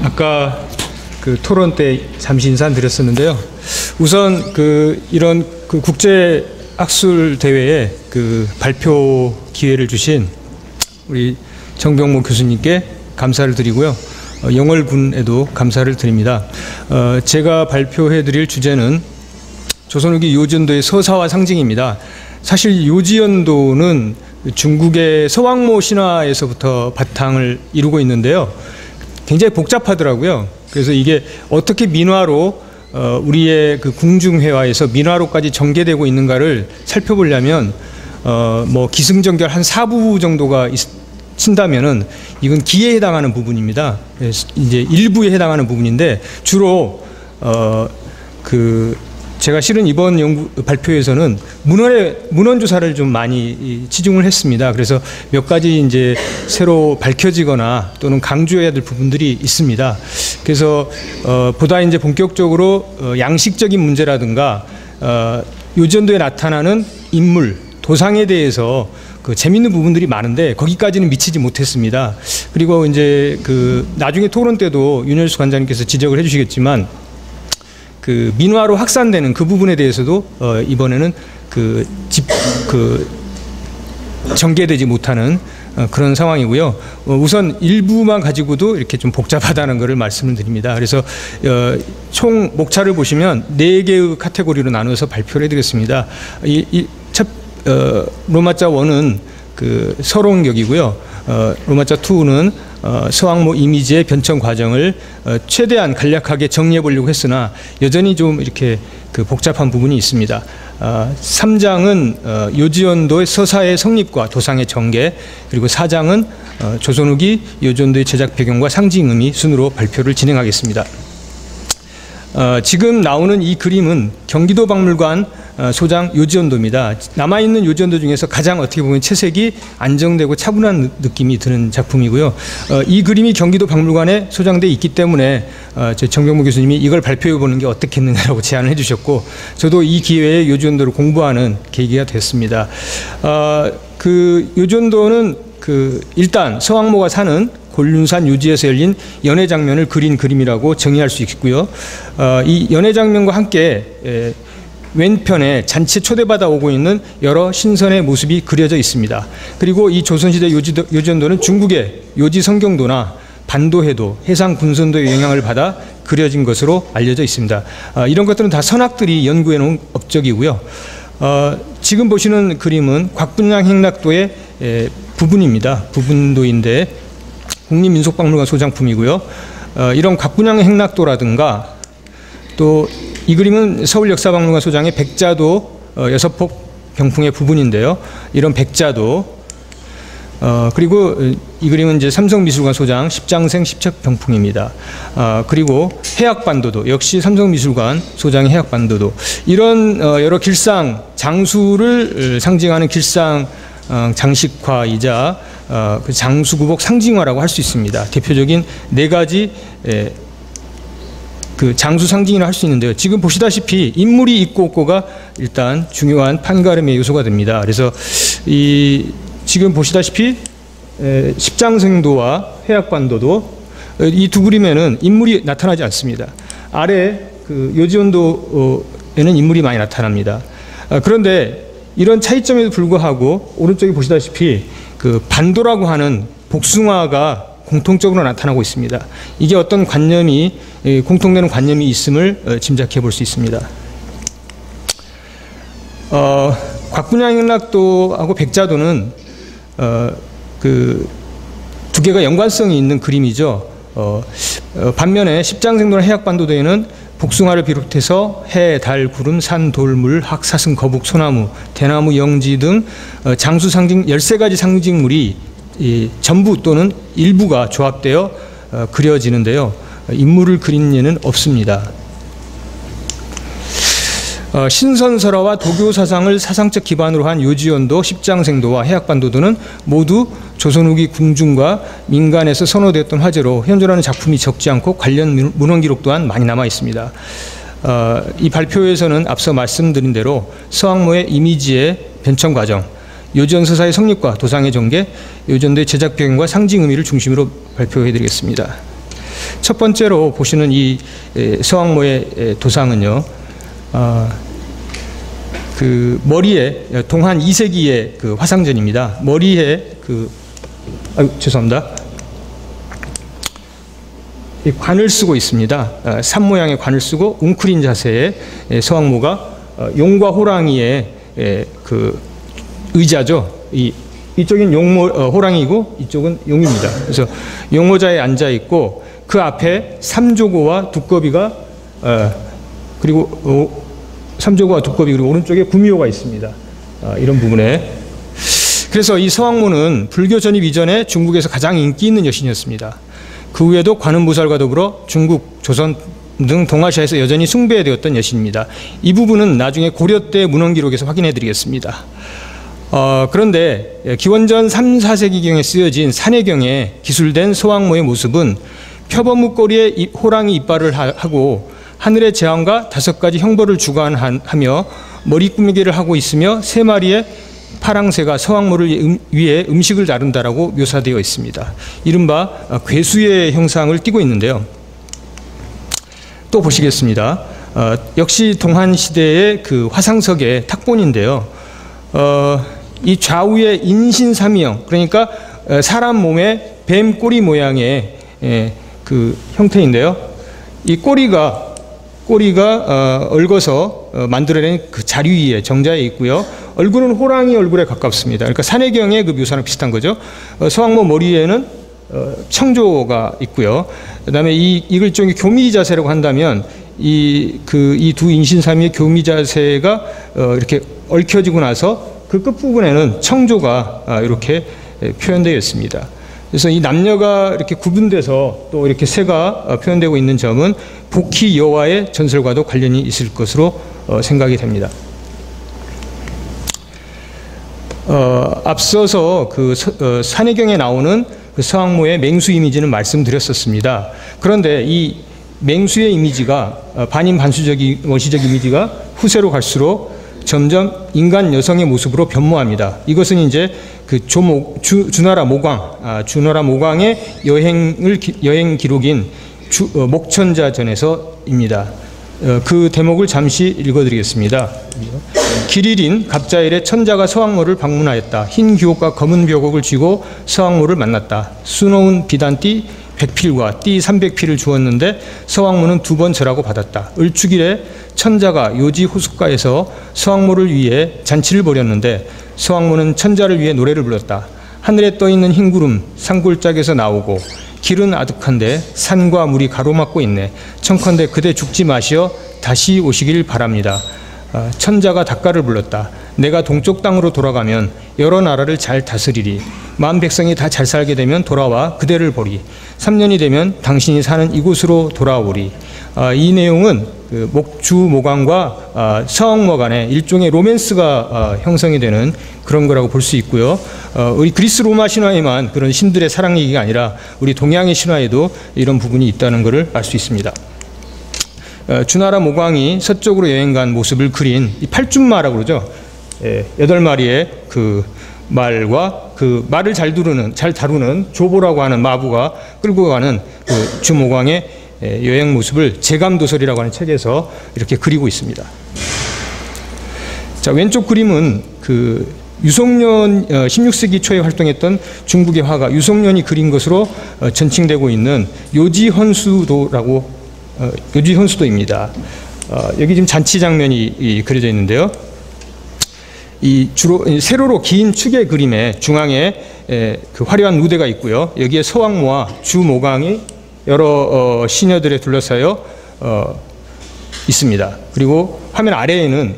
아까 그 토론 때 잠시 인사드렸었는데요. 우선 이런 국제 학술 대회에 발표 기회를 주신 우리 정병모 교수님께 감사를 드리고요. 영월군에도 감사를 드립니다. 제가 발표해드릴 주제는 조선 후기 요지연도의 서사와 상징입니다. 사실 요지연도는 중국의 서왕모 신화에서부터 바탕을 이루고 있는데요. 굉장히 복잡하더라고요. 그래서 이게 어떻게 민화로 우리의 궁중회화에서 민화로까지 전개되고 있는가를 살펴보려면 뭐 기승전결 한 4부 정도가 친다면은 이건 기에 해당하는 부분입니다. 이제 일부에 해당하는 부분인데 주로 제가 실은 이번 발표에서는 문헌 조사를 좀 많이 치중을 했습니다. 그래서 몇 가지 이제 새로 밝혀지거나 또는 강조해야 될 부분들이 있습니다. 그래서 보다 이제 본격적으로 양식적인 문제라든가 요지연도에 나타나는 인물, 도상에 대해서 재밌는 부분들이 많은데 거기까지는 미치지 못했습니다. 그리고 이제 나중에 토론 때도 윤열수 관장님께서 지적을 해주시겠지만 민화로 확산되는 그 부분에 대해서도 이번에는 전개되지 못하는 그런 상황이고요. 우선 일부만 가지고도 이렇게 좀 복잡하다는 것을 말씀을 드립니다. 그래서 총 목차를 보시면 4개의 카테고리로 나누어서 발표를 해드리겠습니다. 로마자 1은 서론격이고요. 로마자 2는 서왕모 이미지의 변천 과정을 최대한 간략하게 정리해 보려고 했으나 여전히 좀 이렇게 복잡한 부분이 있습니다. 3장은 요지연도의 서사의 성립과 도상의 전개, 그리고 4장은 조선 후기 요지연도의 제작 배경과 상징 의미 순으로 발표를 진행하겠습니다. 지금 나오는 이 그림은 경기도 박물관 소장 요지연도입니다. 남아있는 요지연도 중에서 가장 어떻게 보면 채색이 안정되고 차분한 느낌이 드는 작품이고요. 이 그림이 경기도 박물관에 소장되어 있기 때문에 정병모 교수님이 이걸 발표해 보는 게 어떻겠느냐라고 제안을 해주셨고, 저도 이 기회에 요지연도를 공부하는 계기가 됐습니다. 요지연도는 일단 서왕모가 사는 곤륜산 요지에서 열린 연회 장면을 그린 그림이라고 정의할 수 있고요. 이 연회 장면과 함께 왼편에 잔치에 초대받아 오고 있는 여러 신선의 모습이 그려져 있습니다. 그리고 이 조선시대 요지연도는 중국의 요지 성경도나 반도해도, 해상 군선도의 영향을 받아 그려진 것으로 알려져 있습니다. 이런 것들은 다 선학들이 연구해 놓은 업적이고요. 지금 보시는 그림은 곽분양 행락도의 부분입니다. 부분도인데 국립민속박물관 소장품이고요. 이런 곽분양 행락도라든가 또 이 그림은 서울역사박물관 소장의 백자도 6폭 병풍의 부분인데요. 이런 백자도 그리고 이 그림은 이제 삼성미술관 소장 십장생 십척 병풍입니다. 그리고 해악반도도 역시 삼성미술관 소장의 해악반도도, 이런 여러 길상 장수를 상징하는 길상 장식화이자 장수구복 상징화라고 할 수 있습니다. 대표적인 4가지 장수 상징이라 할 수 있는데요. 지금 보시다시피 인물이 있고 없고가 일단 중요한 판가름의 요소가 됩니다. 그래서 지금 보시다시피 십장생도와 해악반도도 이 두 그림에는 인물이 나타나지 않습니다. 아래 요지연도에는 인물이 많이 나타납니다. 그런데 이런 차이점에도 불구하고 오른쪽에 보시다시피 반도라고 하는 복숭아가 공통적으로 나타나고 있습니다. 이게 어떤 관념이 공통되는 관념이 있음을 짐작해 볼 수 있습니다. 곽분양 행락도하고 백자도는 두 개가 연관성이 있는 그림이죠. 반면에 십장생도나 해악반도도에는 복숭아를 비롯해서 해, 달, 구름, 산, 돌, 물, 학, 사슴, 거북, 소나무, 대나무, 영지 등 장수 상징 13가지 상징물이 전부 또는 일부가 조합되어 그려지는데요. 인물을 그린 예는 없습니다. 신선설화와 도교 사상을 사상적 기반으로 한 요지연도, 십장생도와 해악반도도는 모두 조선 후기 궁중과 민간에서 선호되었던 화제로 현존하는 작품이 적지 않고 관련 문헌 기록 또한 많이 남아 있습니다. 이 발표에서는 앞서 말씀드린 대로 서왕모의 이미지의 변천 과정, 요지연 서사의 성립과 도상의 전개, 요지연도의 제작 배경과 상징 의미를 중심으로 발표해 드리겠습니다. 첫 번째로 보시는 이 서왕모의 도상은요, 그 머리에 동한 2세기의 그 화상전입니다. 머리에 죄송합니다. 이 관을 쓰고 있습니다. 산 모양의 관을 쓰고 웅크린 자세의 서왕모가 용과 호랑이의 그 의자죠. 이쪽은 호랑이고 이쪽은 용입니다. 그래서 용호자에 앉아 있고 그 앞에 삼조고와 두꺼비가 그리고 삼조고와 두꺼비 그리고 오른쪽에 구미호가 있습니다. 이런 부분에 그래서 이 서왕모는 불교 전입 이전에 중국에서 가장 인기 있는 여신이었습니다. 그 후에도 관음보살과 더불어 중국, 조선 등 동아시아에서 여전히 숭배되었던 여신입니다. 이 부분은 나중에 고려 때 문헌 기록에서 확인해 드리겠습니다. 그런데 기원전 3, 4세기경에 쓰여진 산해경에 기술된 서왕모의 모습은 표범무 꼬리에 호랑이 이빨을 하고 하늘의 제왕과 5가지 형벌을 주관하며 머리꾸미기를 하고 있으며 3마리의 파랑새가 서왕모를 위해 음식을 나른다라고 묘사되어 있습니다. 이른바 괴수의 형상을 띠고 있는데요. 또 보시겠습니다. 역시 동한시대의 그 화상석의 탁본인데요. 이 좌우에 인신삼이형, 그러니까 사람 몸에 뱀 꼬리 모양의 그 형태인데요. 이 꼬리가 얽어서 만들어낸 그 자류 위에 정자에 있고요. 얼굴은 호랑이 얼굴에 가깝습니다. 그러니까 산해경의 그 묘사랑 비슷한 거죠. 서왕모 머리에는 청조가 있고요. 그다음에 이걸 좀 교미 자세라고 한다면 이 두 인신삼위의 교미 자세가 이렇게 얽혀지고 나서 그 끝부분에는 청조가 이렇게 표현되어 있습니다. 그래서 이 남녀가 이렇게 구분돼서 또 이렇게 새가 표현되고 있는 점은 복희 여와의 전설과도 관련이 있을 것으로 생각이 됩니다. 앞서서 그 산해경에 나오는 그 서왕모의 맹수 이미지는 말씀드렸었습니다. 그런데 이 맹수의 이미지가 반인 원시적 이미지가 후세로 갈수록 점점 인간 여성의 모습으로 변모합니다. 이것은 이제 그 주나라 모광의 여행 기록인 목천자전에서입니다. 그 대목을 잠시 읽어드리겠습니다. 길일인 갑자일에 천자가 서왕모를 방문하였다. 흰 규옥과 검은 벼곡을 쥐고 서왕모를 만났다. 수놓은 비단띠 100필과 띠 300필을 주었는데 서왕모는 2번 절하고 받았다. 을축일에 천자가 요지 호숫가에서 서왕모를 위해 잔치를 벌였는데 서왕모는 천자를 위해 노래를 불렀다. 하늘에 떠있는 흰 구름 산골짜기에서 나오고 길은 아득한데 산과 물이 가로막고 있네. 청컨대 그대 죽지 마시어 다시 오시길 바랍니다. 천자가 닭가를 불렀다. 내가 동쪽 땅으로 돌아가면 여러 나라를 잘 다스리리. 만 백성이 다 잘 살게 되면 돌아와 그대를 보리. 3년이 되면 당신이 사는 이곳으로 돌아오리. 이 내용은 그 목주모광과 서왕모 간의 일종의 로맨스가 형성이 되는 그런 거라고 볼 수 있고요. 우리 그리스 로마 신화에만 그런 신들의 사랑 얘기가 아니라 우리 동양의 신화에도 이런 부분이 있다는 것을 알 수 있습니다. 주나라 모광이 서쪽으로 여행 간 모습을 그린 이 팔준마라고 그러죠. 8마리의 그 말과 그 말을 잘 다루는 조보라고 하는 마부가 끌고 가는 그 주모광의 여행 모습을 제감도설이라고 하는 책에서 이렇게 그리고 있습니다. 자, 왼쪽 그림은 그 유송년 16세기 초에 활동했던 중국의 화가 유송년이 그린 것으로 전칭되고 있는 요지헌수도입니다. 여기 지금 잔치 장면이 그려져 있는데요. 이 주로 세로로 긴 축의 그림에 중앙에 그 화려한 무대가 있고요. 여기에 서왕모와 주모광이 여러 시녀들에 둘러싸여 있습니다. 그리고 화면 아래에는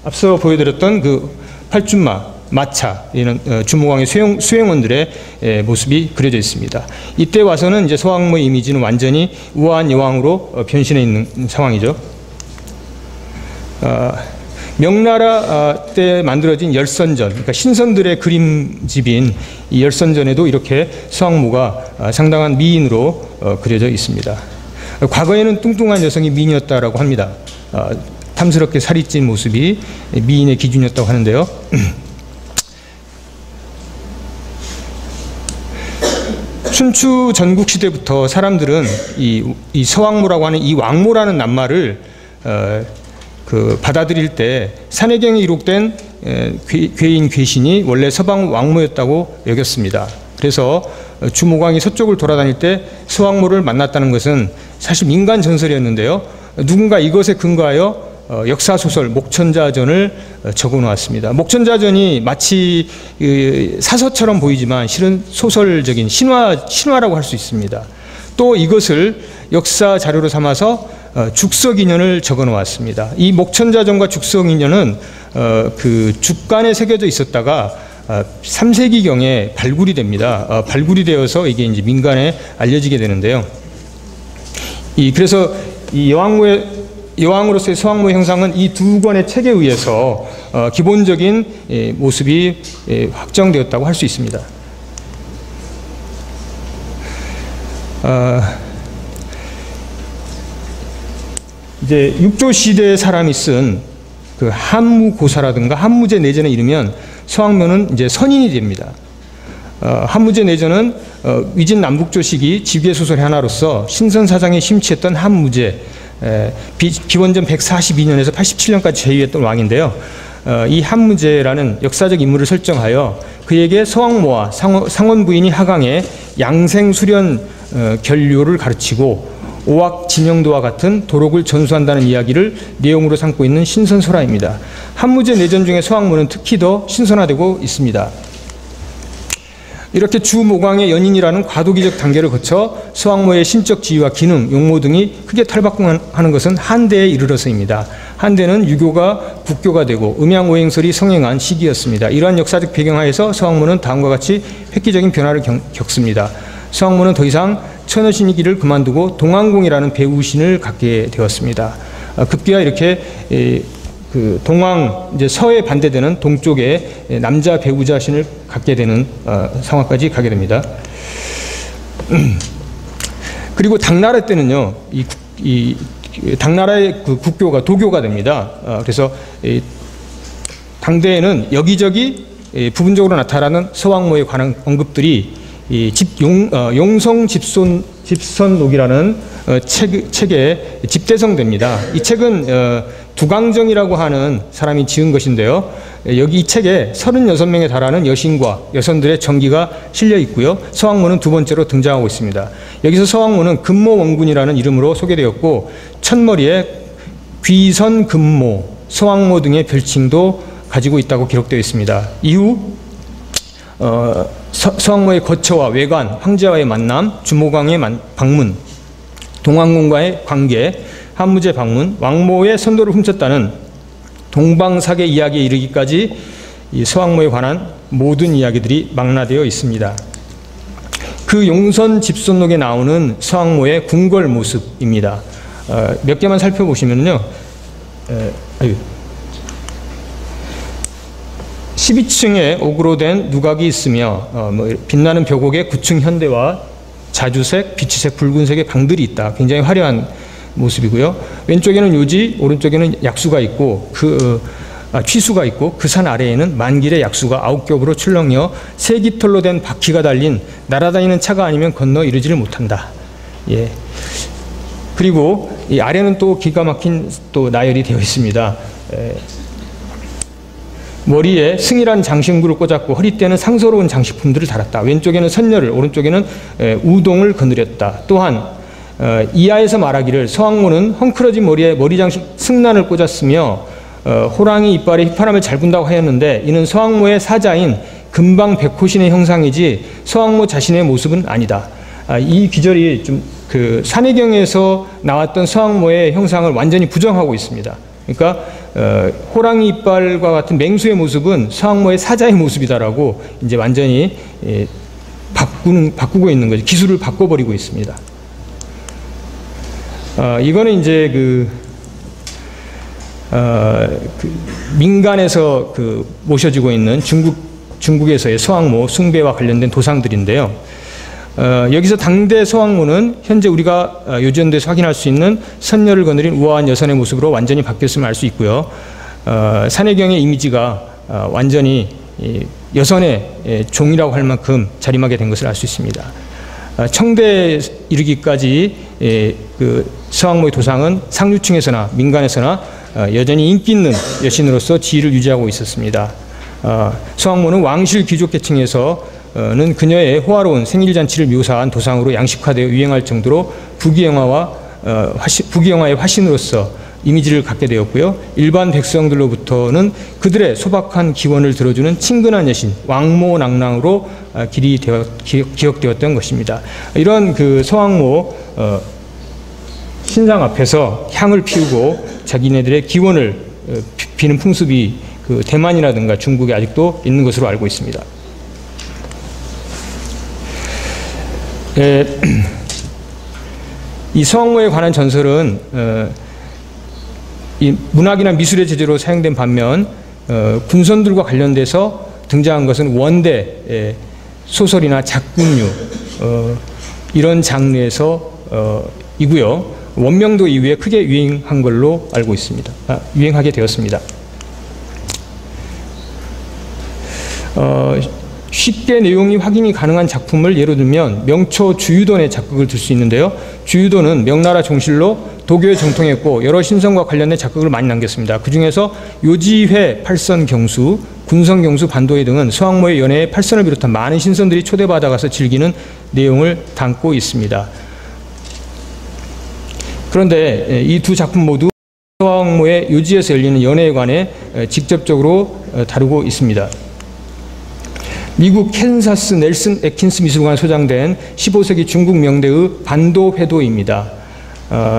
앞서 보여드렸던 그 팔준마, 마차, 이런 주모광의 수행원들의 모습이 그려져 있습니다. 이때 와서는 이제 서왕모의 이미지는 완전히 우아한 여왕으로 변신해 있는 상황이죠. 명나라 때 만들어진 열선전, 그러니까 신선들의 그림집인 이 열선전에도 이렇게 서왕모가 상당한 미인으로 그려져 있습니다. 과거에는 뚱뚱한 여성이 미인이었다라고 합니다. 탐스럽게 살이 찐 모습이 미인의 기준이었다고 하는데요. 춘추 전국 시대부터 사람들은 이 서왕모라고 하는 이 왕모라는 낱말을 받아들일 때 산해경에 기록된 괴인 괴신이 원래 서방 왕모였다고 여겼습니다. 그래서 주모광이 서쪽을 돌아다닐 때 서왕모를 만났다는 것은 사실 민간 전설이었는데요. 누군가 이것에 근거하여 역사소설 목천자전을 적어 놓았습니다. 목천자전이 마치 사서처럼 보이지만 실은 소설적인 신화라고 할 수 있습니다. 또 이것을 역사 자료로 삼아서 죽석인연을 적어 놓았습니다. 이 목천자전과 죽석인연은 그 죽간에 새겨져 있었다가 3세기경에 발굴이 됩니다. 발굴이 되어서 이게 이제 민간에 알려지게 되는데요. 그래서 이 여왕으로서의 서왕모의 형상은 이 두 권의 책에 의해서 기본적인 모습이 확정되었다고 할 수 있습니다. 이제 육조 시대 사람이 쓴 그 한무고사라든가 한무제 내전에 이르면 서왕모는 이제 선인이 됩니다. 한무제 내전은 위진 남북조 시기 지괴 소설의 하나로서 신선 사장이 심취했던 한무제, 기원전 142년에서 87년까지 제위했던 왕인데요. 이 한무제라는 역사적 인물을 설정하여 그에게 서왕모와 상원 부인이 하강해 양생수련 결료를 가르치고 오악 진영도와 같은 도록을 전수한다는 이야기를 내용으로 삼고 있는 신선설화입니다. 한무제 내전 중에 서왕모는 특히 더 신선화되고 있습니다. 이렇게 주모광의 연인이라는 과도기적 단계를 거쳐 서왕모의 신적 지위와 기능, 용모 등이 크게 탈바꿈하는 것은 한대에 이르러서입니다. 한대는 유교가 국교가 되고 음양오행설이 성행한 시기였습니다. 이러한 역사적 배경하에서 서왕모는 다음과 같이 획기적인 변화를 겪습니다. 서왕모는 더 이상 처녀신이 길을 그만두고 동왕공이라는 배우신을 갖게 되었습니다. 급기야 이렇게 그 동왕, 이제 서에 반대되는 동쪽에 남자 배우자 신을 갖게 되는 상황까지 가게 됩니다. 그리고 당나라 때는요, 이 당나라의 그 국교가 도교가 됩니다. 그래서 당대에는 여기저기 부분적으로 나타나는 서왕모에 관한 언급들이 용성 집선록이라는 책에 집대성됩니다. 이 책은 두강정이라고 하는 사람이 지은 것인데요. 여기 이 책에 36명에 달하는 여신과 여선들의 전기가 실려 있고요. 서왕모는 두 번째로 등장하고 있습니다. 여기서 서왕모는 금모원군이라는 이름으로 소개되었고 첫머리에 귀선금모, 서왕모 등의 별칭도 가지고 있다고 기록되어 있습니다. 이후 서왕모의 거처와 외관, 황제와의 만남, 주모광의 방문, 동왕공과의 관계, 한무제 방문, 왕모의 선도를 훔쳤다는 동방사계 이야기에 이르기까지 이 서왕모에 관한 모든 이야기들이 망라되어 있습니다. 그 용선 집선록에 나오는 서왕모의 궁궐 모습입니다. 몇 개만 살펴보시면요. 12층에 옥으로 된 누각이 있으며 빛나는 벽옥에 9층 현대와 자주색, 비치색, 붉은색의 방들이 있다. 굉장히 화려한 모습이고요. 왼쪽에는 요지, 오른쪽에는 약수가 있고 취수가 있고 그 산 아래에는 만길의 약수가 9겹으로 출렁여 세 깃털로 된 바퀴가 달린 날아다니는 차가 아니면 건너 이르지를 못한다. 예. 그리고 이 아래는 또 기가 막힌 또 나열이 되어 있습니다. 머리에 승이란 장신구를 꽂았고 허리띠에는 상서로운 장식품들을 달았다. 왼쪽에는 선녀를, 오른쪽에는 우동을 거느렸다. 또한 이하에서 말하기를 서왕모는 헝클어진 머리에 머리장식 승란을 꽂았으며 호랑이 이빨에 휘파람을 잘 분다고 하였는데 이는 서왕모의 사자인 금방백호신의 형상이지 서왕모 자신의 모습은 아니다. 이 귀절이 좀 그 산해경에서 나왔던 서왕모의 형상을 완전히 부정하고 있습니다. 그러니까 호랑이 이빨과 같은 맹수의 모습은 서왕모의 사자의 모습이다라고 이제 완전히 바꾸고 있는 거죠. 기술을 바꿔버리고 있습니다. 이거는 이제 민간에서 모셔지고 있는 중국에서의 서왕모 숭배와 관련된 도상들인데요. 여기서 당대 서왕모는 현재 우리가 요지연도에서 확인할 수 있는 선녀를 거느린 우아한 여선의 모습으로 완전히 바뀌었음을 알 수 있고요. 산해경의 이미지가 완전히 여선의 종이라고 할 만큼 자림하게 된 것을 알 수 있습니다. 청대에 이르기까지 그 서왕모의 도상은 상류층에서나 민간에서나 여전히 인기 있는 여신으로서 지위를 유지하고 있었습니다. 서왕모는 왕실 귀족 계층에서는 그녀의 호화로운 생일잔치를 묘사한 도상으로 양식화되어 유행할 정도로 부귀영화의 화신으로서 이미지를 갖게 되었고요. 일반 백성들로부터는 그들의 소박한 기원을 들어주는 친근한 여신, 왕모낭랑으로 길이 기억되었던 것입니다. 이런 그 서왕모 신상 앞에서 향을 피우고 자기네들의 기원을 비는 풍습이 그 대만이라든가 중국에 아직도 있는 것으로 알고 있습니다. 이 서왕모에 관한 전설은 이 문학이나 미술의 재료로 사용된 반면 군선들과 관련돼서 등장한 것은 원대 소설이나 작품류 이런 장르에서 이고요. 원명도 이후에 크게 유행한 걸로 알고 있습니다. 유행하게 되었습니다. 쉽게 내용이 확인이 가능한 작품을 예로 들면 명초 주유돈의 작극을 들 수 있는데요. 주유돈은 명나라 종실로 도교에 정통했고 여러 신성과 관련된 작극을 많이 남겼습니다. 그 중에서 요지회 팔선경수, 군성경수, 반도회 등은 서왕모의 연애에 팔선을 비롯한 많은 신선들이 초대받아가서 즐기는 내용을 담고 있습니다. 그런데 이 두 작품 모두 서왕모의 요지에서 열리는 연애에 관해 직접적으로 다루고 있습니다. 미국 캔사스 넬슨 애킨스 미술관에 소장된 15세기 중국 명대의 반도회도입니다.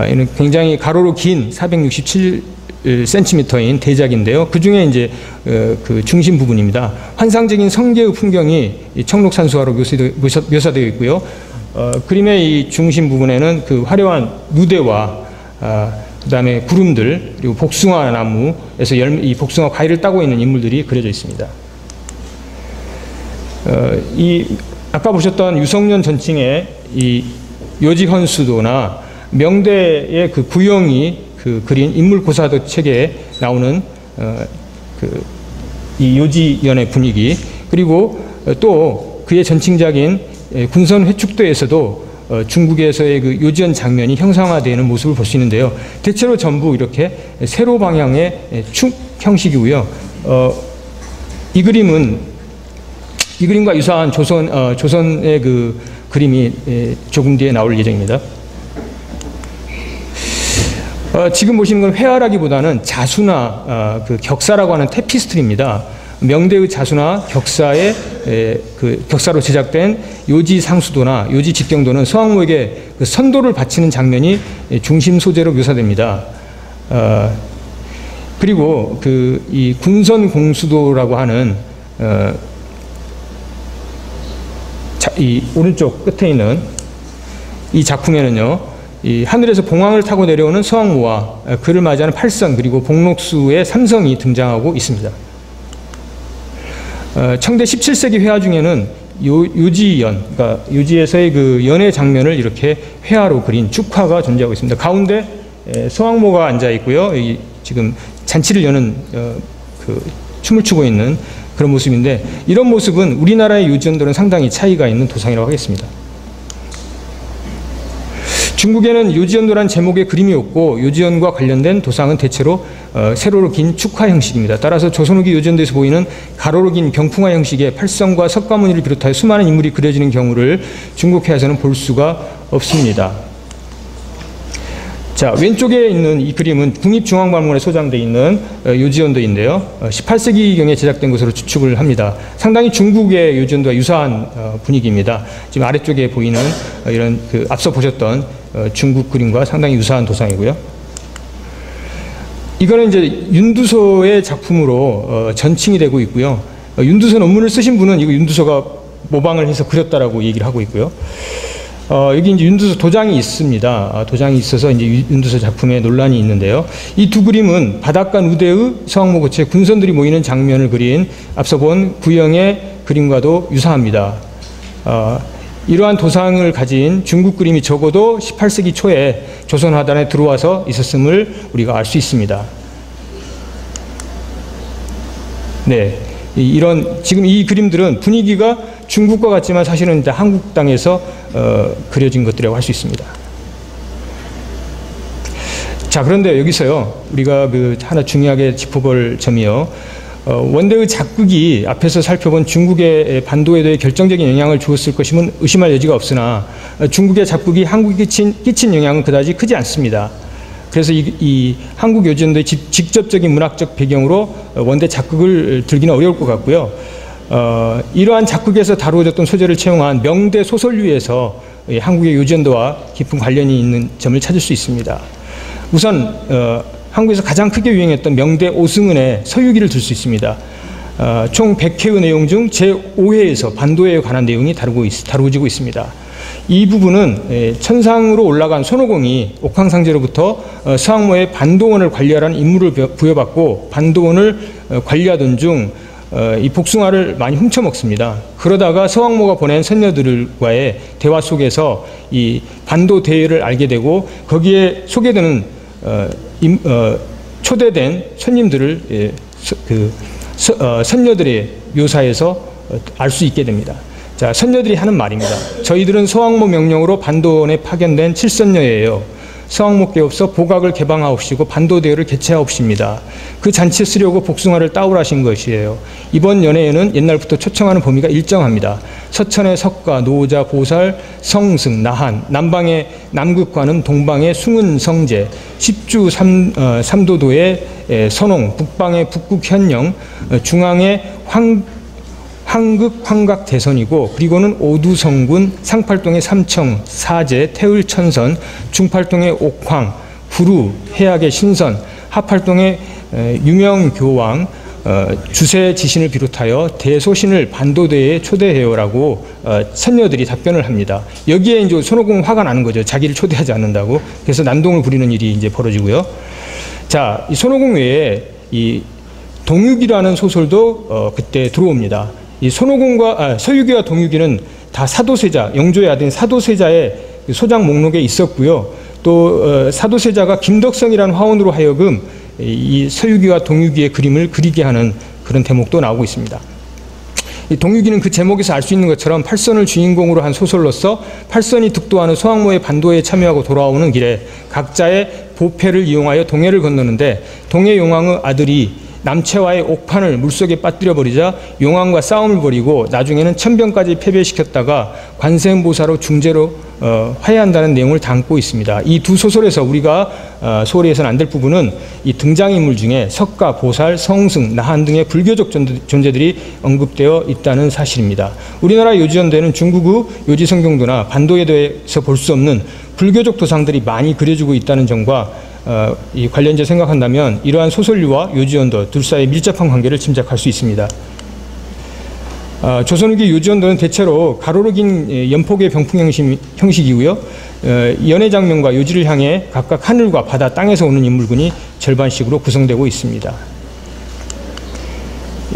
이는 굉장히 가로로 긴 467cm인 대작인데요. 그 중에 이제 그 중심 부분입니다. 환상적인 성계의 풍경이 청록산수화로 묘사되어 있고요. 그림의 이 중심 부분에는 그 화려한 누대와 그다음에 구름들 그리고 복숭아 나무에서 이 복숭아 과일을 따고 있는 인물들이 그려져 있습니다. 이 아까 보셨던 유성년 전칭의 이 요지헌수도나 명대의 그 구영이 그 그린 인물고사도 책에 나오는 이 요지연의 분위기 그리고 또 그의 전칭작인 군선 회축도에서도 중국에서의 그 요지연 장면이 형상화되는 모습을 볼 수 있는데요. 대체로 전부 이렇게 세로 방향의 축 형식이고요. 이 그림과 유사한 조선의 그 그림이 조금 뒤에 나올 예정입니다. 지금 보시는 건 회화라기보다는 자수나 그 격사라고 하는 테피스트리입니다. 명대의 자수나 격사의 그 격사로 제작된 요지 상수도나 요지 직경도는 서왕모에게 그 선도를 바치는 장면이 중심 소재로 묘사됩니다. 그리고 그 이 군선 공수도라고 하는 이 오른쪽 끝에 있는 이 작품에는요. 이 하늘에서 봉황을 타고 내려오는 서왕모와 그를 맞이하는 팔선 그리고 복록수의 삼성이 등장하고 있습니다. 청대 17세기 회화 중에는 요지연, 그러니까 요지에서의 그 연애 장면을 이렇게 회화로 그린 축화가 존재하고 있습니다. 가운데 서왕모가 앉아 있고요. 지금 잔치를 여는 그 춤을 추고 있는 그런 모습인데 이런 모습은 우리나라의 요지연들은 상당히 차이가 있는 도상이라고 하겠습니다. 중국에는 요지연도란 제목의 그림이 없고 요지연과 관련된 도상은 대체로 세로로 긴 축화 형식입니다. 따라서 조선 후기 요지연도에서 보이는 가로로 긴 병풍화 형식의 팔성과 석가모니를 비롯하여 수많은 인물이 그려지는 경우를 중국 회화에서는 볼 수가 없습니다. 자, 왼쪽에 있는 이 그림은 국립중앙박물관에 소장되어 있는 요지연도인데요. 18세기경에 제작된 것으로 추측을 합니다. 상당히 중국의 요지연도와 유사한 분위기입니다. 지금 아래쪽에 보이는 이런 그 앞서 보셨던 중국 그림과 상당히 유사한 도상이고요. 이거는 이제 윤두소의 작품으로 전칭이 되고 있고요. 윤두소 논문을 쓰신 분은 이거 윤두소가 모방을 해서 그렸다라고 얘기를 하고 있고요. 여기 이제 윤두소 도장이 있습니다. 도장이 있어서 이제 윤두소 작품에 논란이 있는데요. 이 두 그림은 바닷가 누대의 서왕모 고치에 군선들이 모이는 장면을 그린 앞서 본 구영의 그림과도 유사합니다. 이러한 도상을 가진 중국 그림이 적어도 18세기 초에 조선 화단에 들어와서 있었음을 우리가 알 수 있습니다. 네, 이런 지금 이 그림들은 분위기가 중국과 같지만 사실은 이제 한국 땅에서 그려진 것들이라고 할 수 있습니다. 자, 그런데 여기서요, 우리가 하나 중요하게 짚어볼 점이요. 원대의 작극이 앞에서 살펴본 중국의 반도에 결정적인 영향을 주었을 것임은 의심할 여지가 없으나 중국의 작극이 한국에 끼친 영향은 그다지 크지 않습니다. 그래서 이 한국 요지연도의 직접적인 문학적 배경으로 원대 작극을 들기는 어려울 것 같고요. 이러한 작극에서 다루어졌던 소재를 채용한 명대 소설류에서 한국의 요지연도와 깊은 관련이 있는 점을 찾을 수 있습니다. 우선 한국에서 가장 크게 유행했던 명대 오승은의 서유기를 들 수 있습니다. 총 100회의 내용 중 제5회에서 반도에 관한 내용이 다루어지고 있습니다. 이 부분은 천상으로 올라간 손오공이 옥황상제로부터 서왕모의 반도원을 관리하라는 임무를 부여받고 반도원을 관리하던 중 이 복숭아를 많이 훔쳐먹습니다. 그러다가 서왕모가 보낸 선녀들과의 대화 속에서 이 반도 대회를 알게 되고 거기에 소개되는 초대된 손님들을 선녀들의 묘사에서 알 수 있게 됩니다. 자, 선녀들이 하는 말입니다. 저희들은 서왕모 명령으로 반도원에 파견된 칠선녀예요. 서왕모께 없어 보각을 개방하옵시고 반도대회를 개최하옵십니다. 그 잔치에 쓰려고 복숭아를 따오라신 것이에요. 이번 연회에는 옛날부터 초청하는 범위가 일정합니다. 서천의 석가, 노자, 보살, 성승, 나한, 남방의 남극관은 동방의 숭은, 성제, 십주 삼도도의 선홍, 북방의 북극현령, 중앙의 황극, 황각 대선이고 그리고는 오두성군, 상팔동의 삼청, 사제, 태을, 천선, 중팔동의 옥황, 구루, 해악의 신선, 하팔동의 유명교왕, 주세 지신을 비롯하여 대소신을 반도대회에 초대해요라고 선녀들이 답변을 합니다. 여기에 이제 손오공 화가 나는 거죠. 자기를 초대하지 않는다고. 그래서 난동을 부리는 일이 이제 벌어지고요. 자, 이 손오공 외에 이 동육이라는 소설도 그때 들어옵니다. 이 손오공과 서유기와 동육이는 다 사도세자, 영조의 아들인 사도세자의 소장 목록에 있었고요. 또 사도세자가 김덕성이라는 화원으로 하여금 이 서유기와 동육이의 그림을 그리게 하는 그런 대목도 나오고 있습니다. 이 동육이는 그 제목에서 알 수 있는 것처럼 팔선을 주인공으로 한 소설로서 팔선이 득도하는 서왕모의 반도에 참여하고 돌아오는 길에 각자의 보패를 이용하여 동해를 건너는데 동해 용왕의 아들이 남체와의 옥판을 물속에 빠뜨려 버리자 용왕과 싸움을 벌이고 나중에는 천병까지 패배시켰다가 관세음보사로 중재로 화해한다는 내용을 담고 있습니다. 이 두 소설에서 우리가 소홀히해서는 안 될 부분은 이 등장인물 중에 석가, 보살, 성승, 나한 등의 불교적 존재들이 언급되어 있다는 사실입니다. 우리나라 요지연도에는 중국의 요지성경도나 반도에 대해서 볼 수 없는 불교적 도상들이 많이 그려지고 있다는 점과 이 관련자 생각한다면 이러한 소설류와 요지연도 둘 사이의 밀접한 관계를 짐작할 수 있습니다. 조선후기 요지연도는 대체로 가로로 긴 연폭의 병풍 형식이고요. 연애 장면과 요지를 향해 각각 하늘과 바다, 땅에서 오는 인물군이 절반씩으로 구성되고 있습니다.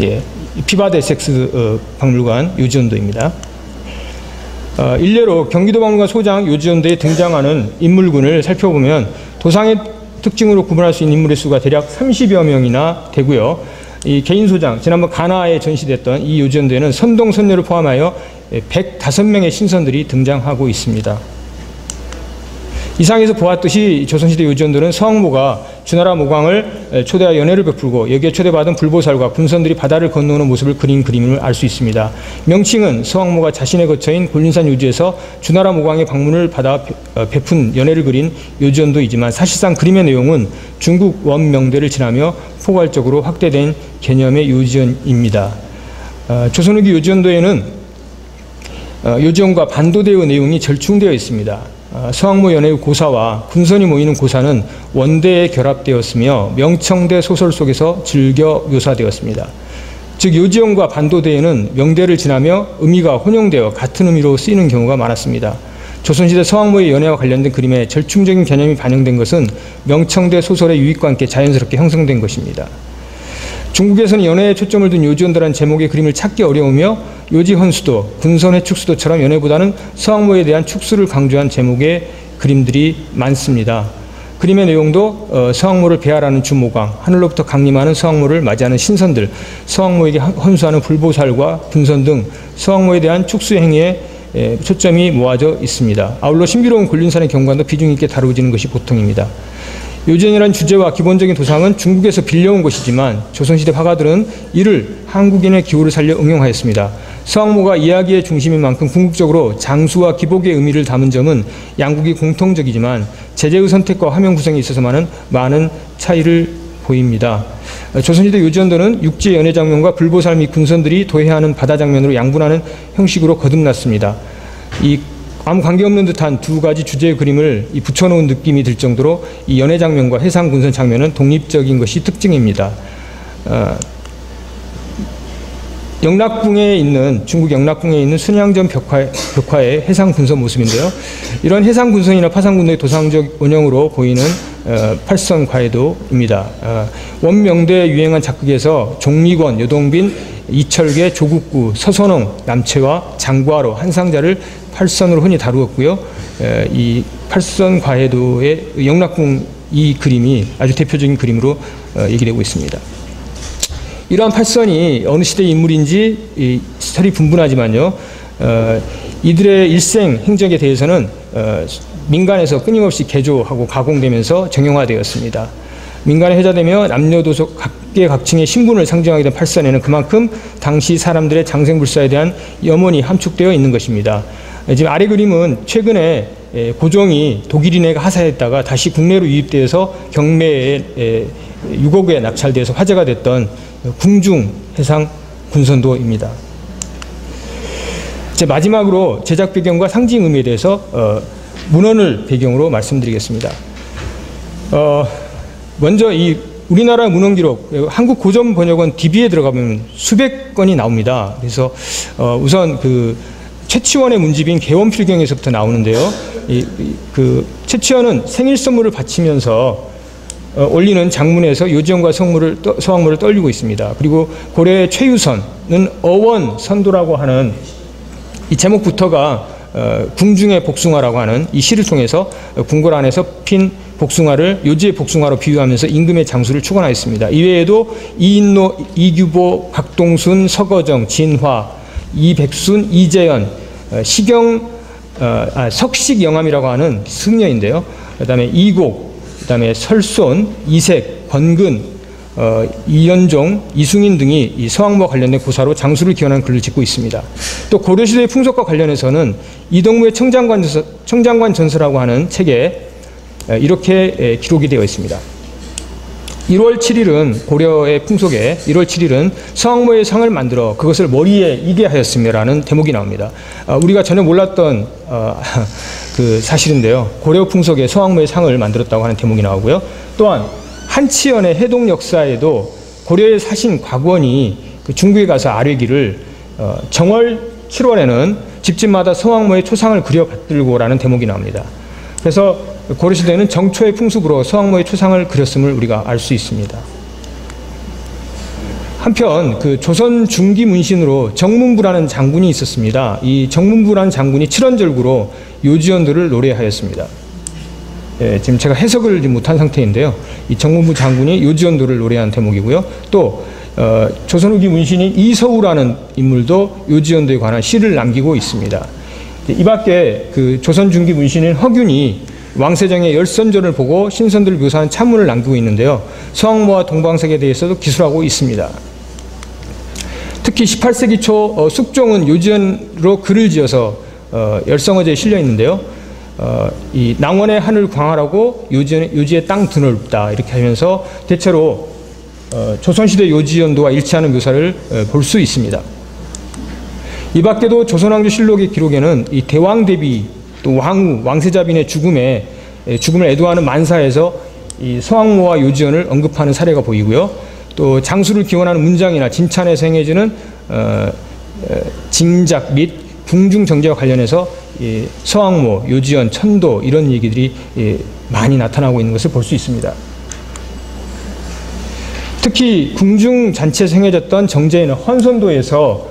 예, 피바드 에섹스 박물관 요지연도입니다. 일례로 경기도 박물관 소장 요지연도에 등장하는 인물군을 살펴보면 도상의 특징으로 구분할 수 있는 인물의 수가 대략 30여 명이나 되고요. 이 개인 소장, 지난번 가나에 전시됐던 이 요지연도에는 선동, 선녀를 포함하여 105명의 신선들이 등장하고 있습니다. 이상에서 보았듯이 조선시대 요지연도는 서왕모가 주나라 모광을 초대하여 연회를 베풀고 여기에 초대받은 불보살과 군선들이 바다를 건너오는 모습을 그린 그림을 알 수 있습니다. 명칭은 서왕모가 자신의 거처인 곤륜산 요지에서 주나라 모광의 방문을 받아 베푼 연회를 그린 요지연도이지만 사실상 그림의 내용은 중국 원명대를 지나며 포괄적으로 확대된 개념의 요지연입니다. 조선후기 요지연도에는 요지연과 반도대의 내용이 절충되어 있습니다. 서왕모 연회의 고사와 군선이 모이는 고사는 원대에 결합되었으며 명청대 소설 속에서 즐겨 묘사되었습니다. 즉 요지연과 반도대에는 명대를 지나며 의미가 혼용되어 같은 의미로 쓰이는 경우가 많았습니다. 조선시대 서왕모의 연회와 관련된 그림에 절충적인 개념이 반영된 것은 명청대 소설의 유익과 함께 자연스럽게 형성된 것입니다. 중국에서는 연회에 초점을 둔 요지연도라는 제목의 그림을 찾기 어려우며 요지헌수도, 군선해축수도처럼 연회보다는 서왕모에 대한 축수를 강조한 제목의 그림들이 많습니다. 그림의 내용도 서왕모를 배하라는 주모강, 하늘로부터 강림하는 서왕모를 맞이하는 신선들, 서왕모에게 헌수하는 불보살과 분선 등 서왕모에 대한 축수 행위에 초점이 모아져 있습니다. 아울러 신비로운 곤륜산의 경관도 비중 있게 다루어지는 것이 보통입니다. 요지연이라는 주제와 기본적인 도상은 중국에서 빌려온 것이지만 조선시대 화가들은 이를 한국인의 기호를 살려 응용하였습니다. 서왕모가 이야기의 중심인 만큼 궁극적으로 장수와 기복의 의미를 담은 점은 양국이 공통적이지만 제재의 선택과 화면 구성에 있어서만은 많은 차이를 보입니다. 조선시대 요지연도는 육지의 연회 장면과 불보살 및 군선들이 도해하는 바다 장면으로 양분하는 형식으로 거듭났습니다. 이 아무 관계없는 듯한 두 가지 주제의 그림을 붙여놓은 느낌이 들 정도로 이 연회 장면과 해상 군선 장면은 독립적인 것이 특징입니다. 중국 영락궁에 있는 순양전 벽화의 해상 군선 모습인데요. 이런 해상 군선이나 파상 군도의 도상적 원형으로 보이는 팔선 과해도입니다. 원명대에 유행한 작극에서 종미권, 여동빈, 이철계, 조국구, 서선홍, 남채와 장과로, 한상자를 팔선으로 흔히 다루었고요. 이 팔선 과해도의 영락궁 이 그림이 아주 대표적인 그림으로 얘기되고 있습니다. 이러한 팔선이 어느 시대의 인물인지 설이 분분하지만요. 이들의 일생 행적에 대해서는 민간에서 끊임없이 개조하고 가공되면서 정형화되었습니다. 민간에 회자되며 남녀도소 각계각층의 신분을 상징하게 된 팔선에는 그만큼 당시 사람들의 장생불사에 대한 염원이 함축되어 있는 것입니다. 지금 아래 그림은 최근에 고종이 독일인에게 하사했다가 다시 국내로 유입되어서 경매에 6억에 낙찰되어서 화제가 됐던 궁중 해상 군선도입니다. 마지막으로 제작 배경과 상징 의미에 대해서 문헌을 배경으로 말씀드리겠습니다. 먼저 이 우리나라 문헌 기록, 한국 고전 번역원 DB에 들어가면 수백 건이 나옵니다. 그래서 우선 그 최치원의 문집인 개원필경에서부터 나오는데요. 최치원은 생일 선물을 바치면서 올리는 장문에서 요지연과 서왕모를 떠올리고 있습니다. 그리고 고려의 최유선은 어원선도라고 하는 이 제목부터가 궁중의 복숭아라고 하는 이 시를 통해서 궁궐 안에서 핀 복숭아를 요지의 복숭아로 비유하면서 임금의 장수를 축원하였습니다. 이외에도 이인노, 이규보, 박동순, 서거정, 진화, 이백순, 이재현, 석식영암이라고 하는 승려인데요. 그 다음에 이곡, 그 다음에 설손, 이색, 권근, 이연종, 이승인 등이 이 서왕모와 관련된 고사로 장수를 기원한 글을 짓고 있습니다. 또 고려시대의 풍속과 관련해서는 이동무의 청장관 전서라고 하는 책에 이렇게 기록이 되어 있습니다. 1월 7일은 고려의 풍속에 1월 7일은 서왕모의 상을 만들어 그것을 머리에 이게 하였으며라는 대목이 나옵니다. 우리가 전혀 몰랐던 그 사실인데요. 고려 풍속에 서왕모의 상을 만들었다고 하는 대목이 나오고요. 또한 한치연의 해동 역사에도 고려의 사신 곽원이 그 중국에 가서 아뢰기를 정월 7월에는 집집마다 서왕모의 초상을 그려 받들고라는 대목이 나옵니다. 그래서 고려시대는 정초의 풍습으로 서왕모의 초상을 그렸음을 우리가 알 수 있습니다. 한편 그 조선 중기 문신으로 정문부라는 장군이 있었습니다. 이 정문부라는 장군이 칠원절구로 요지연들을 노래하였습니다. 지금 제가 해석을 못한 상태인데요. 이 정문부 장군이 요지연도를 노래한 대목이고요. 또 조선 후기 문신인 이서우라는 인물도 요지연도에 관한 시를 남기고 있습니다. 이 밖에 그 조선 중기 문신인 허균이 왕세정의 열선전을 보고 신선들을 묘사하는 찬문을 남기고 있는데요. 서왕모와 동방색에 대해서도 기술하고 있습니다. 특히 18세기 초 숙종은 요지연으로 글을 지어서 열성어제에 실려 있는데요. 이 낭원의 하늘 광활하고 요지의 땅 드넓다 이렇게 하면서 대체로 조선시대 요지연도와 일치하는 묘사를 볼 수 있습니다. 이 밖에도 조선왕조 실록의 기록에는 이 대왕대비 또 왕후, 왕세자빈의 죽음을 애도하는 만사에서 이 서왕모와 요지연을 언급하는 사례가 보이고요. 또 장수를 기원하는 문장이나 진찬에서 행해지는 징작 및 궁중 정제와 관련해서 이 서왕모, 요지연, 천도 이런 얘기들이 많이 나타나고 있는 것을 볼 수 있습니다. 특히 궁중 잔치에서 행해졌던 정제에는 헌선도에서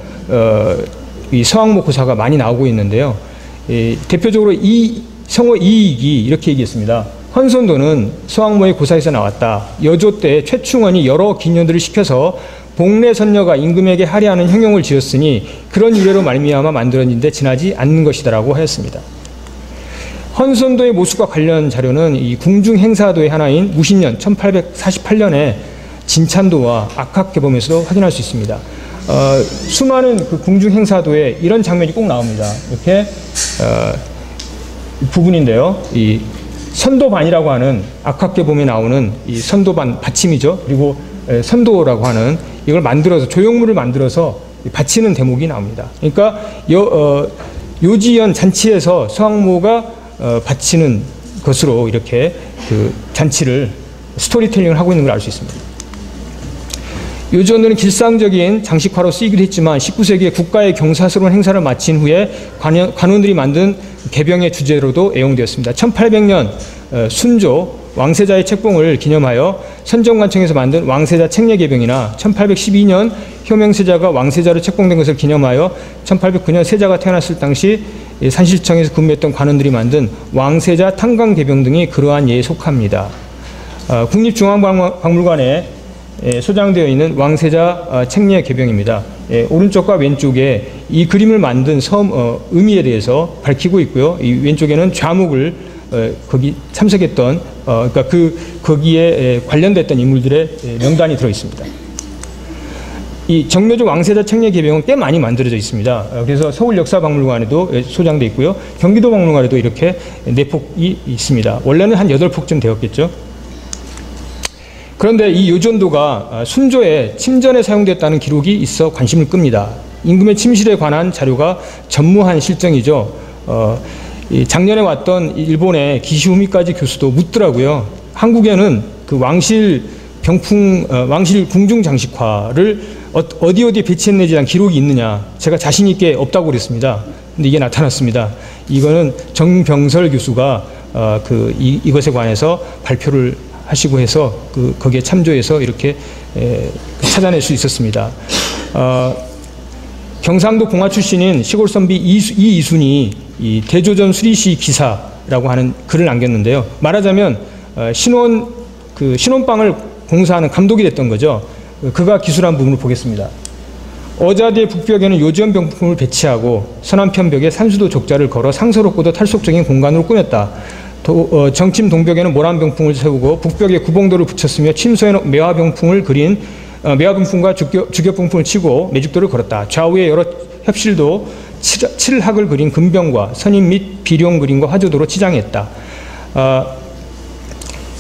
이 서왕모 고사가 많이 나오고 있는데요. 대표적으로 이 성호 이익이 이렇게 얘기했습니다. 헌선도는 서왕모의 고사에서 나왔다. 여조 때 최충원이 여러 기녀들을 시켜서 복례 선녀가 임금에게 하려하는 형용을 지었으니 그런 유래로 말미암아 만들어진 데 지나지 않는 것이다라고 하였습니다. 헌선도의 모습과 관련 자료는 이 궁중 행사도의 하나인 무신년 1848년에 진찬도와 악학개범에서도 확인할 수 있습니다. 수많은 그 궁중 행사도에 이런 장면이 꼭 나옵니다. 이렇게 부분인데요. 이 선도반이라고 하는 악학개범에 나오는 이 선도반 받침이죠. 그리고 선도라고 하는 이걸 만들어서 조형물을 만들어서 바치는 대목이 나옵니다. 그러니까 요지연 잔치에서 서왕모가 바치는 것으로 이렇게 그 잔치를 스토리텔링을 하고 있는 걸 알 수 있습니다. 요지연도는 길상적인 장식화로 쓰이기도 했지만 19세기에 국가의 경사스러운 행사를 마친 후에 관원들이 만든 개병의 주제로도 애용되었습니다. 1800년 순조 왕세자의 책봉을 기념하여 선정관청에서 만든 왕세자 책례개병이나 1812년 효명세자가 왕세자로 책봉된 것을 기념하여 1809년 세자가 태어났을 당시 산실청에서 근무했던 관원들이 만든 왕세자 탄광개병 등이 그러한 예에 속합니다. 국립중앙박물관에 소장되어 있는 왕세자 책례개병입니다. 오른쪽과 왼쪽에 이 그림을 만든 의미에 대해서 밝히고 있고요. 이 왼쪽에는 좌목을 거기 참석했던 그러니까 거기에 관련됐던 인물들의 명단이 들어 있습니다. 이 정묘조 왕세자 책례개병은 꽤 많이 만들어져 있습니다. 그래서 서울역사박물관에도 소장되어 있고요. 경기도박물관에도 이렇게 4폭이 있습니다. 원래는 한 8폭쯤 되었겠죠. 그런데 이 요전도가 순조에 침전에 사용됐다는 기록이 있어 관심을 끕니다. 임금의 침실에 관한 자료가 전무한 실정이죠. 작년에 왔던 일본의 기시후미까지 교수도 묻더라고요. 한국에는 그 왕실 궁중 장식화를 어디에 배치했는지 대한 기록이 있느냐. 제가 자신 있게 없다고 그랬습니다. 근데 이게 나타났습니다. 이거는 정병설 교수가 이것에 관해서 발표를 하시고 해서 거기에 참조해서 이렇게 찾아낼 수 있었습니다. 경상도 공화 출신인 시골선비 이이순이 이 대조전 수리시 기사라고 하는 글을 남겼는데요. 말하자면 신혼방을 공사하는 감독이 됐던 거죠. 그가 기술한 부분을 보겠습니다. 어자대 북벽에는 요지연 병풍을 배치하고 서남편 벽에 산수도 족자를 걸어 상서롭고도 탈속적인 공간으로 꾸몄다. 정침 동벽에는 모란병풍을 세우고 북벽에 구봉도를 붙였으며 침소에는 매화병풍을 그린 매화병풍과 주겹병풍을 치고 매죽도를 걸었다. 좌우에 여러 협실도 칠학을 그린 금병과 선임 및 비룡 그림과 화조도로 치장했다.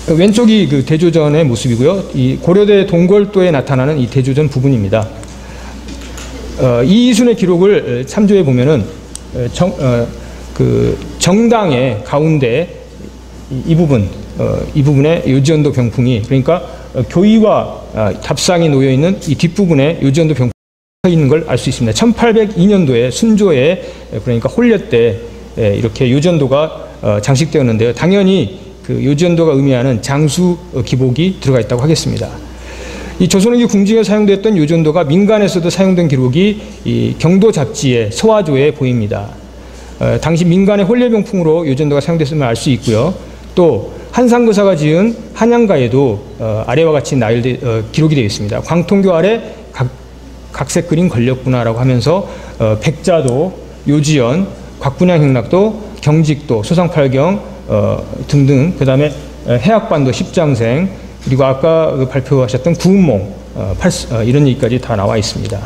왼쪽이 그 대조전의 모습이고요. 이 고려대 동궐도에 나타나는 이 대조전 부분입니다. 이이순의 기록을 참조해 보면은 정당의 가운데 이 부분에 요지연도 병풍이 그러니까 교의와 답상이 놓여 있는 이 뒷부분에 요지연도 병풍이 서 있는 걸 알 수 있습니다. 1802년도에 순조에 그러니까 혼례 때 이렇게 요지연도가 장식되었는데요. 당연히 그 요지연도가 의미하는 장수 기복이 들어가 있다고 하겠습니다. 이 조선후기 궁중에 사용됐던 요지연도가 민간에서도 사용된 기록이 이 경도 잡지의 서화조에 보입니다. 당시 민간의 혼례병풍으로 요지연도가 사용됐음을 알 수 있고요. 또 한상거사가 지은 한양가에도 아래와 같이 기록이 되어 있습니다. 광통교 아래 각색 그림 걸렸구나라고 하면서 백자도, 요지연, 곽분양 행락도, 경직도, 소상팔경 등등 그 다음에 해학반도, 십장생 그리고 아까 발표하셨던 구운몽 이런 얘기까지 다 나와 있습니다.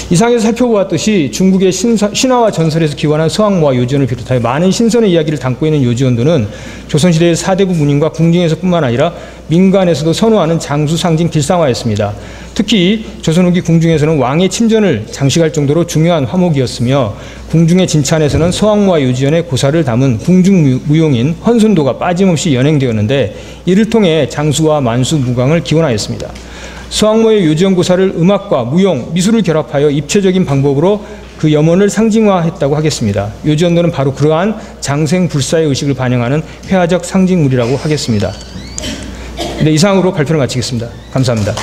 이상에서 살펴보았듯이 중국의 신화와 전설에서 기원한 서왕모와 요지연을 비롯하여 많은 신선의 이야기를 담고 있는 요지연도는 조선시대의 사대부 문인과 궁중에서뿐만 아니라 민간에서도 선호하는 장수 상징 길상화였습니다. 특히 조선 후기 궁중에서는 왕의 침전을 장식할 정도로 중요한 화목이었으며 궁중의 진찬에서는 서왕모와 요지연의 고사를 담은 궁중무용인 헌선도가 빠짐없이 연행되었는데 이를 통해 장수와 만수, 무광을 기원하였습니다. 서왕모의 요지연 고사를 음악과 무용, 미술을 결합하여 입체적인 방법으로 그 염원을 상징화했다고 하겠습니다. 요지연도는 바로 그러한 장생불사의 의식을 반영하는 회화적 상징물이라고 하겠습니다. 네, 이상으로 발표를 마치겠습니다. 감사합니다.